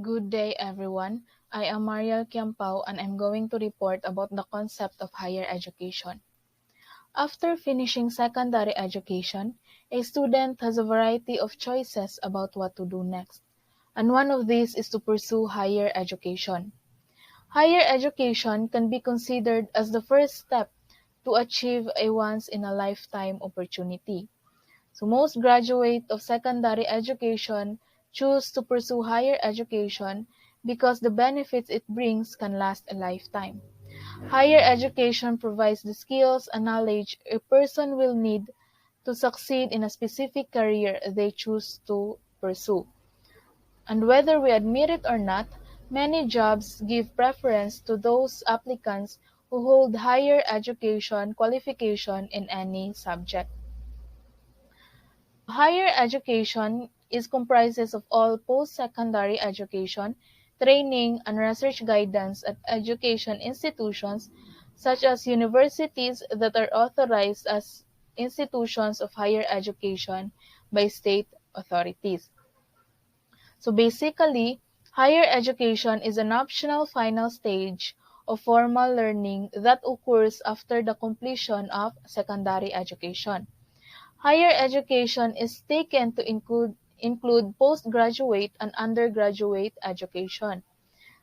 Good day, everyone. I am Mariel Kiampao and I'm going to report about the concept of higher education. After finishing secondary education, a student has a variety of choices about what to do next, and one of these is to pursue higher education. Higher education can be considered as the first step to achieve a once-in-a-lifetime opportunity. So most graduates of secondary education choose to pursue higher education because the benefits it brings can last a lifetime. Higher education provides the skills and knowledge a person will need to succeed in a specific career they choose to pursue. And whether we admit it or not, many jobs give preference to those applicants who hold higher education qualification in any subject. Higher education is comprises of all post-secondary education, training, and research guidance at education institutions such as universities that are authorized as institutions of higher education by state authorities. So basically, higher education is an optional final stage of formal learning that occurs after the completion of secondary education. Higher education is taken to include postgraduate and undergraduate education.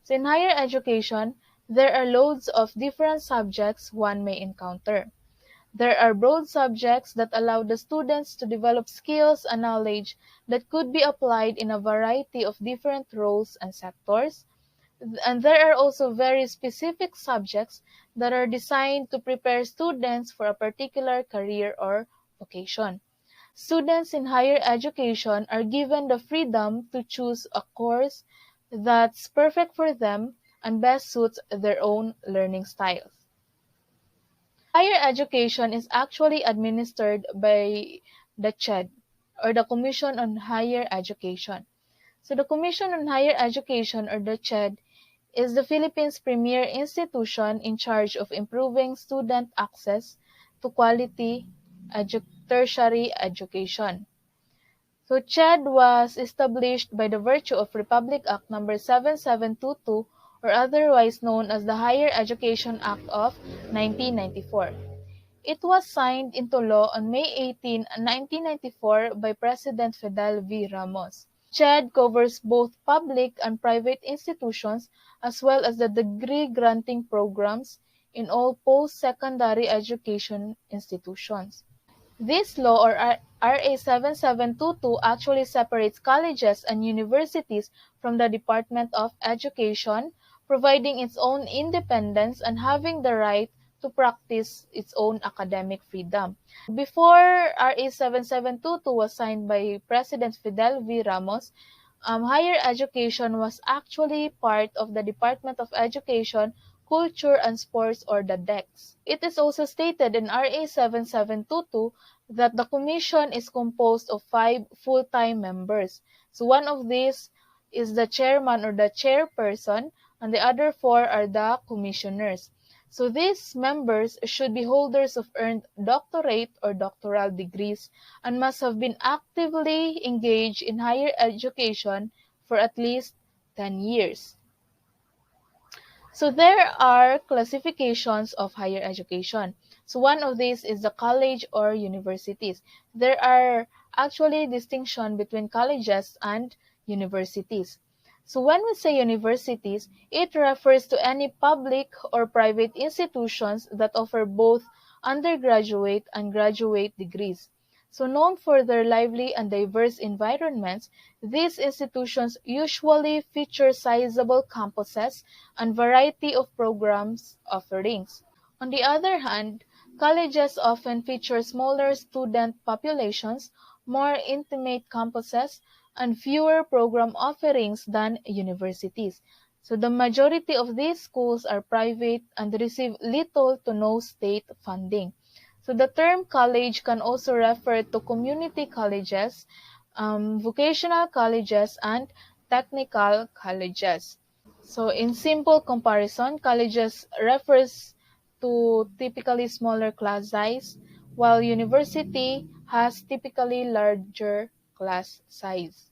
So in higher education, there are loads of different subjects one may encounter. There are broad subjects that allow the students to develop skills and knowledge that could be applied in a variety of different roles and sectors. And there are also very specific subjects that are designed to prepare students for a particular career or vocation. Students in higher education are given the freedom to choose a course that's perfect for them and best suits their own learning styles. Higher education is actually administered by the CHED, or the Commission on Higher Education. So the Commission on Higher Education, or the CHED, is the Philippines' premier institution in charge of improving student access to quality tertiary education. So CHED was established by the virtue of Republic Act No. 7722, or otherwise known as the Higher Education Act of 1994. It was signed into law on May 18, 1994 by President Fidel V. Ramos. CHED covers both public and private institutions as well as the degree-granting programs in all post-secondary education institutions. This law, or RA 7722, actually separates colleges and universities from the Department of Education, providing its own independence and having the right to practice its own academic freedom. Before RA 7722 was signed by President Fidel V. Ramos, higher education was actually part of the Department of Education, Culture and Sports, or the DEX. It is also stated in RA 7722 that the commission is composed of 5 full-time members. So one of these is the chairman or the chairperson, and the other 4 are the commissioners. So these members should be holders of earned doctorate or doctoral degrees and must have been actively engaged in higher education for at least 10 years. So there are classifications of higher education. So one of these is the college or universities. There are actually distinction between colleges and universities. So when we say universities, it refers to any public or private institutions that offer both undergraduate and graduate degrees. So known for their lively and diverse environments, these institutions usually feature sizable campuses and variety of programs offerings. On the other hand, colleges often feature smaller student populations, more intimate campuses, and fewer program offerings than universities. So the majority of these schools are private and receive little to no state funding. So the term college can also refer to community colleges, vocational colleges, and technical colleges. So in simple comparison, colleges refers to typically smaller class size, while university has typically larger class size.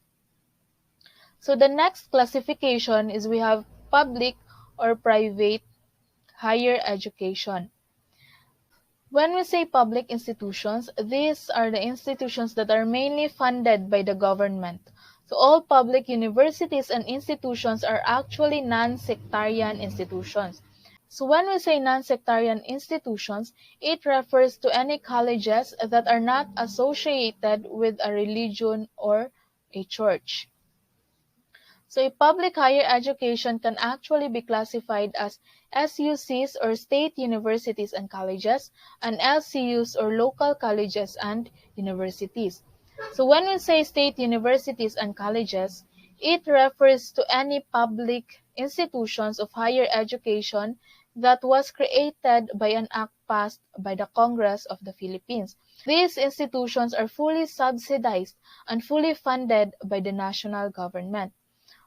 So the next classification is we have public or private higher education. When we say public institutions, these are the institutions that are mainly funded by the government. So all public universities and institutions are actually non-sectarian institutions. So when we say non-sectarian institutions, it refers to any colleges that are not associated with a religion or a church. So a public higher education can actually be classified as SUCs or state universities and colleges, and LCUs or local colleges and universities. So when we say state universities and colleges, it refers to any public institutions of higher education that was created by an act passed by the Congress of the Philippines. These institutions are fully subsidized and fully funded by the national government.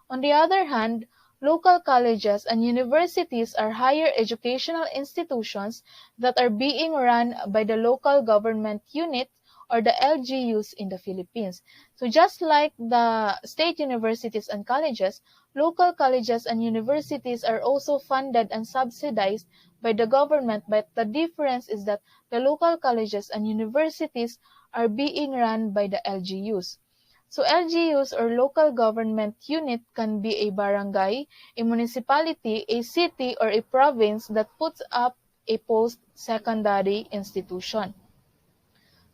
On the other hand, local colleges and universities are higher educational institutions that are being run by the local government unit or the LGUs in the Philippines. So just like the state universities and colleges, local colleges and universities are also funded and subsidized by the government, but the difference is that the local colleges and universities are being run by the LGUs. So LGUs or local government unit can be a barangay, a municipality, a city, or a province that puts up a post-secondary institution.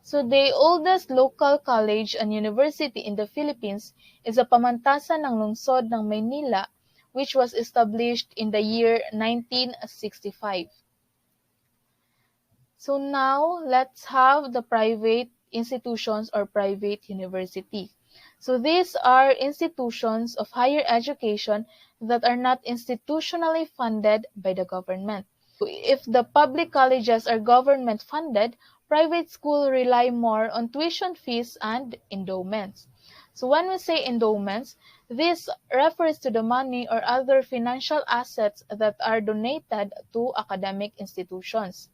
So the oldest local college and university in the Philippines is a pamantasan ng lungsod ng Maynila, which was established in the year 1965. So now let's have the private institutions or private university. So these are institutions of higher education that are not institutionally funded by the government. If the public colleges are government funded, private schools rely more on tuition fees and endowments. So when we say endowments, this refers to the money or other financial assets that are donated to academic institutions.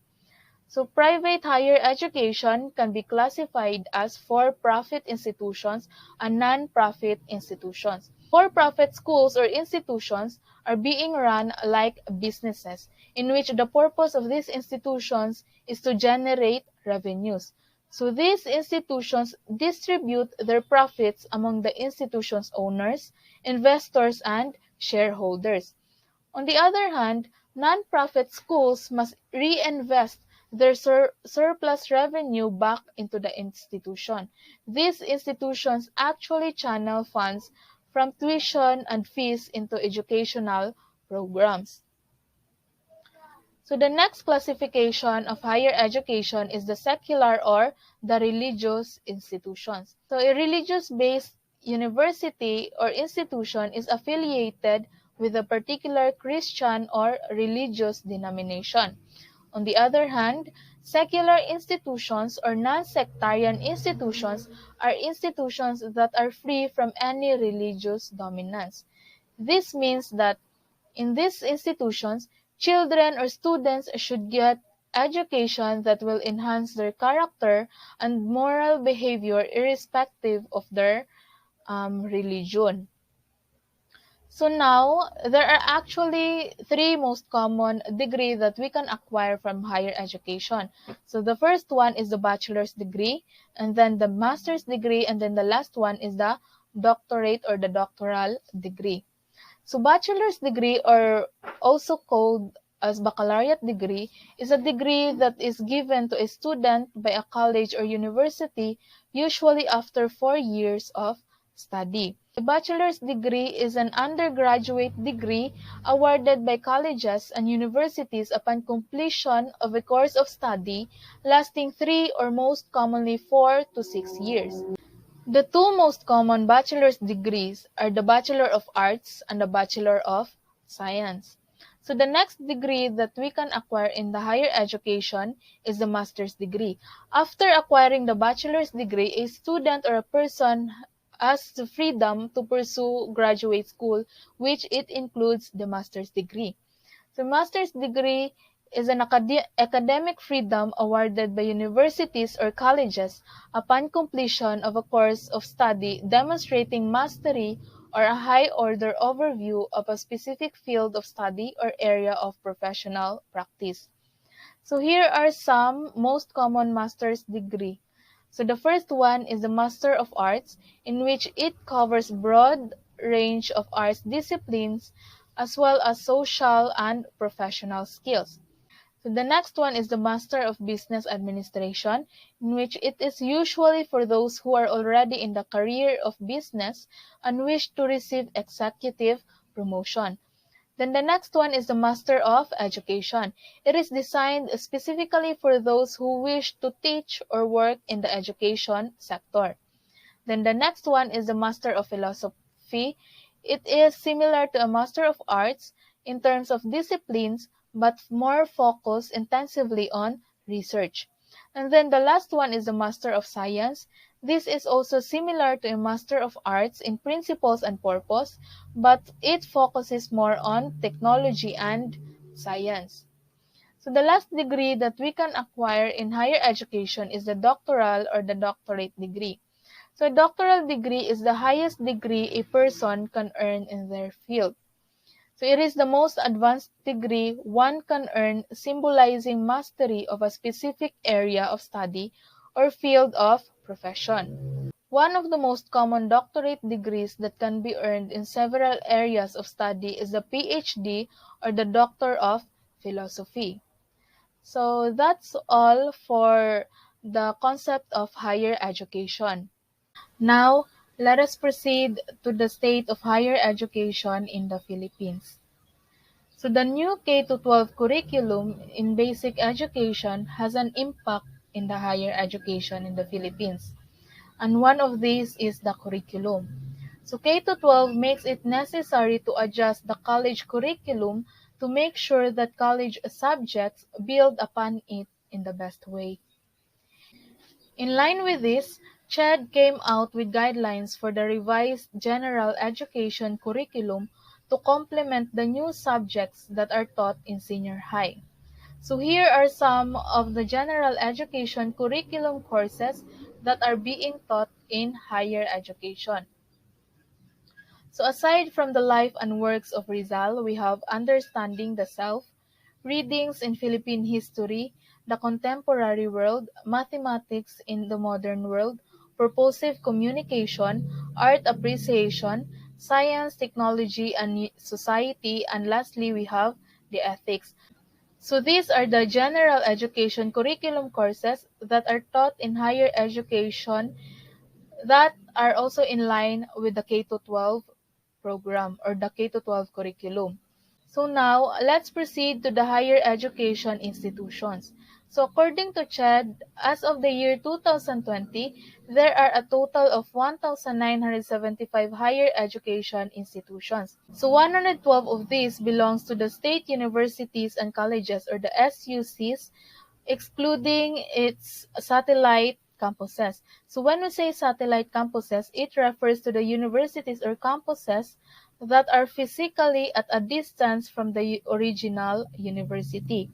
So private higher education can be classified as for-profit institutions and non-profit institutions. For-profit schools or institutions are being run like businesses, in which the purpose of these institutions is to generate revenues. So these institutions distribute their profits among the institution's owners, investors, and shareholders. On the other hand, non-profit schools must reinvest their surplus revenue back into the institution. These institutions actually channel funds from tuition and fees into educational programs. So the next classification of higher education is the secular or the religious institutions. So a religious-based university or institution is affiliated with a particular Christian or religious denomination. On the other hand, secular institutions or non-sectarian institutions are institutions that are free from any religious dominance. This means that in these institutions, children or students should get education that will enhance their character and moral behavior irrespective of their religion. So now, there are actually three most common degrees that we can acquire from higher education. So the first one is the bachelor's degree, and then the master's degree, and then the last one is the doctorate or the doctoral degree. So bachelor's degree, or also called as baccalaureate degree, is a degree that is given to a student by a college or university, usually after 4 years of study. A bachelor's degree is an undergraduate degree awarded by colleges and universities upon completion of a course of study lasting 3 or most commonly 4 to 6 years. The two most common bachelor's degrees are the Bachelor of Arts and the Bachelor of Science. So the next degree that we can acquire in the higher education is the master's degree. After acquiring the bachelor's degree, a student or a person has the freedom to pursue graduate school, which it includes the master's degree. So master's degree is an academic freedom awarded by universities or colleges upon completion of a course of study demonstrating mastery or a high-order overview of a specific field of study or area of professional practice. So here are some most common master's degree. So the first one is the Master of Arts, in which it covers broad range of arts disciplines as well as social and professional skills. So the next one is the Master of Business Administration, in which it is usually for those who are already in the career of business and wish to receive executive promotion. Then the next one is the Master of Education. It is designed specifically for those who wish to teach or work in the education sector. Then the next one is the Master of Philosophy. It is similar to a Master of Arts in terms of disciplines, but more focused intensively on research. And then the last one is the Master of Science. This is also similar to a Master of Arts in principles and purpose, but it focuses more on technology and science. So the last degree that we can acquire in higher education is the doctoral or the doctorate degree. So a doctoral degree is the highest degree a person can earn in their field. So it is the most advanced degree one can earn, symbolizing mastery of a specific area of study or field of profession. One of the most common doctorate degrees that can be earned in several areas of study is the PhD or the Doctor of Philosophy. So that's all for the concept of higher education. Now, let us proceed to the state of higher education in the Philippines. So the new K-12 curriculum in basic education has an impact in the higher education in the Philippines. And one of these is the curriculum. So K-12 makes it necessary to adjust the college curriculum to make sure that college subjects build upon it in the best way. In line with this, CHED came out with guidelines for the revised general education curriculum to complement the new subjects that are taught in senior high. So here are some of the general education curriculum courses that are being taught in higher education. So aside from the life and works of Rizal, we have Understanding the Self, Readings in Philippine History, The Contemporary World, Mathematics in the Modern World, Purposive Communication, Art Appreciation, Science, Technology, and Society, and lastly, we have the Ethics. So these are the general education curriculum courses that are taught in higher education that are also in line with the K-12 program or the K-12 curriculum. So now, let's proceed to the higher education institutions. So according to CHED, as of the year 2020, there are a total of 1,975 higher education institutions. So 112 of these belongs to the state universities and colleges or the SUCs, excluding its satellite campuses. So when we say satellite campuses, it refers to the universities or campuses that are physically at a distance from the original university.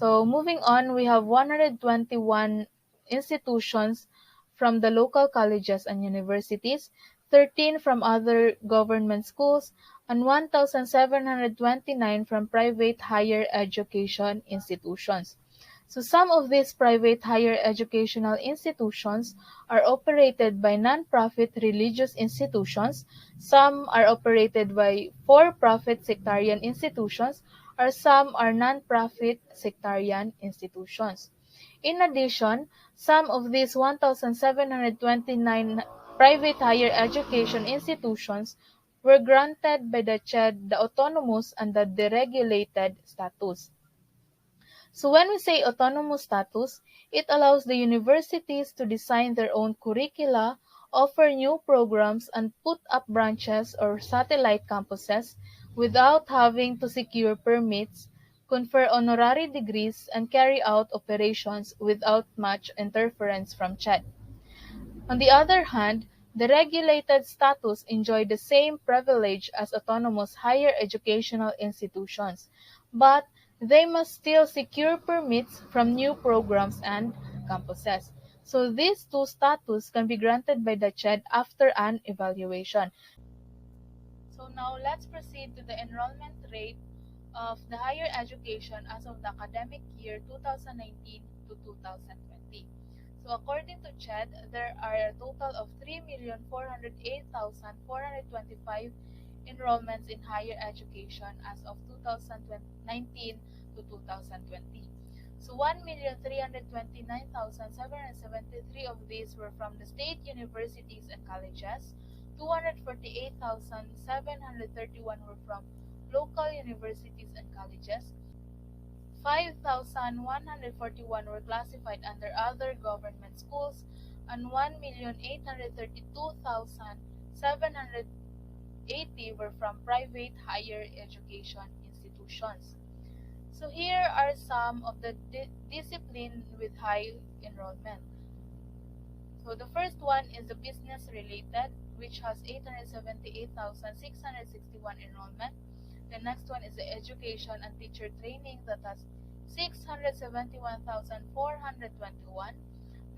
So moving on, we have 121 institutions from the local colleges and universities, 13 from other government schools, and 1,729 from private higher education institutions. So some of these private higher educational institutions are operated by non-profit religious institutions, some are operated by for-profit sectarian institutions, or some are non-profit sectarian institutions. In addition, some of these 1,729 private higher education institutions were granted by the CHED the autonomous and the deregulated status. So when we say autonomous status, it allows the universities to design their own curricula, offer new programs, and put up branches or satellite campuses without having to secure permits, confer honorary degrees, and carry out operations without much interference from CHED. On the other hand, the regulated status enjoy the same privilege as autonomous higher educational institutions, but they must still secure permits from new programs and campuses. So these two status can be granted by the CHED after an evaluation. So now let's proceed to the enrollment rate of the higher education as of the academic year 2019 to 2020. So according to CHED, there are a total of 3,408,425 enrollments in higher education as of 2019 to 2020. So 1,329,773 of these were from the state universities and colleges, 248,731 were from local universities and colleges, 5,141 were classified under other government schools, and 1,832,780 were from private higher education institutions. So here are some of the discipline with high enrollment. So the first one is the business related, which has 878,661 enrollment. The next one is the education and teacher training that has 671,421.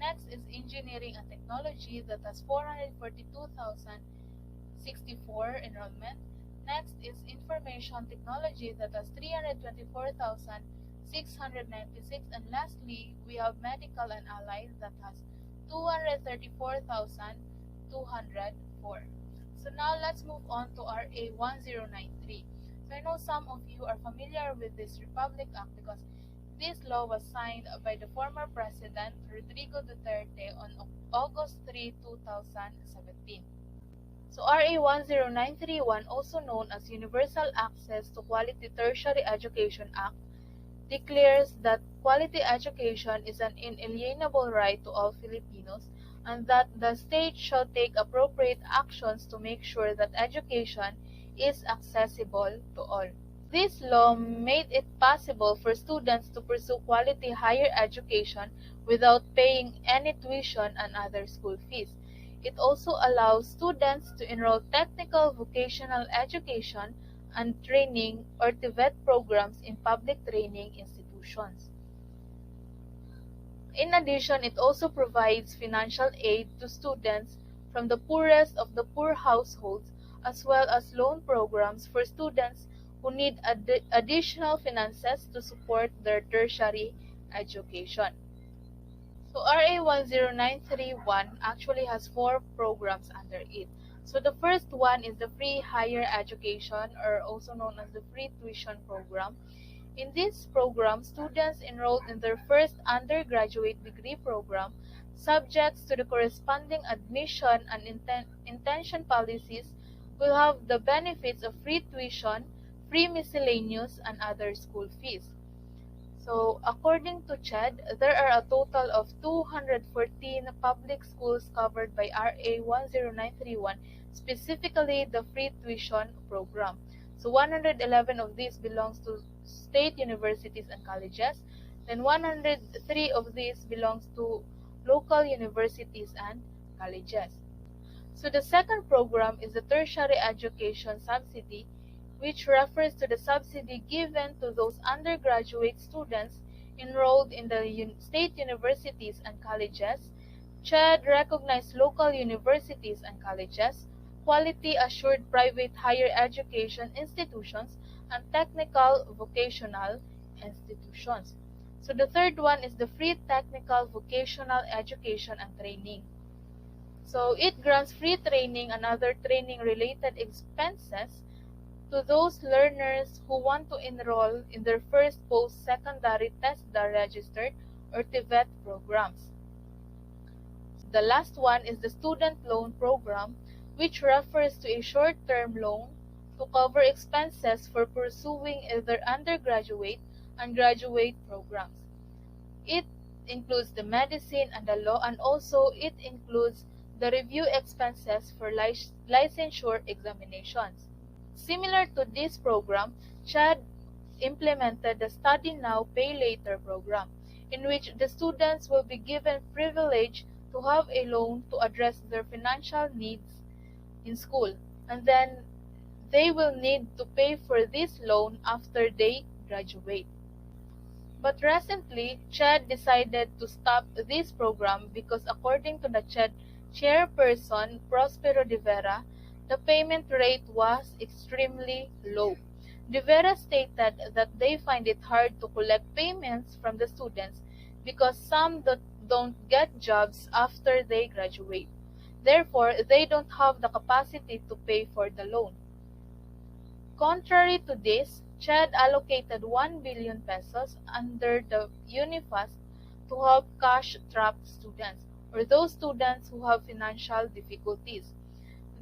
Next is engineering and technology that has 442,064 enrollment. Next is information technology that has 324,696. And lastly, we have medical and allied that has 234,204. So now let's move on to RA 1093. So I know some of you are familiar with this Republic Act because this law was signed by the former President Rodrigo Duterte on August 3, 2017. So RA 10931, also known as Universal Access to Quality Tertiary Education Act, declares that quality education is an inalienable right to all Filipinos and that the state shall take appropriate actions to make sure that education is accessible to all. This law made it possible for students to pursue quality higher education without paying any tuition and other school fees. It also allows students to enroll technical vocational education and training or TVET programs in public training institutions. In addition, it also provides financial aid to students from the poorest of the poor households, as well as loan programs for students who need additional finances to support their tertiary education. So RA 10931 actually has 4 programs under it. So the first one is the free higher education, or also known as the free tuition program. In this program, students enrolled in their first undergraduate degree program, subject to the corresponding admission and intention policies, will have the benefits of free tuition, free miscellaneous, and other school fees. So, according to CHED, there are a total of 214 public schools covered by RA 10931, specifically the free tuition program. So, 111 of these belongs to state universities and colleges, then 103 of these belongs to local universities and colleges. So, the second program is the tertiary education subsidy, which refers to the subsidy given to those undergraduate students enrolled in the state universities and colleges, CHED recognized local universities and colleges, quality assured private higher education institutions, and technical vocational institutions. So the third one is the free technical vocational education and training. So it grants free training and other training related expenses to those learners who want to enroll in their first post-secondary TESDA registered or TVET programs. The last one is the student loan program, which refers to a short-term loan to cover expenses for pursuing either undergraduate and graduate programs. It includes the medicine and the law, and also it includes the review expenses for licensure examinations. Similar to this program, CHED implemented the Study Now, Pay Later program, in which the students will be given privilege to have a loan to address their financial needs in school, and then they will need to pay for this loan after they graduate. But recently, CHED decided to stop this program because according to the CHED chairperson, Prospero de Vera, the payment rate was extremely low. De Vera stated that they find it hard to collect payments from the students because some don't get jobs after they graduate. Therefore, they don't have the capacity to pay for the loan. Contrary to this, CHED allocated 1 billion pesos under the UNIFAST to help cash-strapped students or those students who have financial difficulties.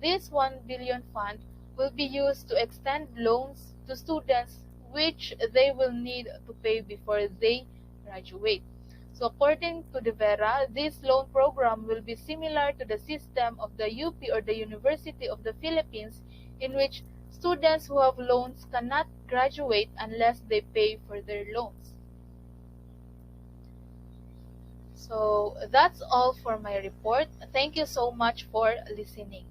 This 1 billion fund will be used to extend loans to students which they will need to pay before they graduate. So according to De Vera, this loan program will be similar to the system of the UP or the University of the Philippines, in which students who have loans cannot graduate unless they pay for their loans. So that's all for my report. Thank you so much for listening.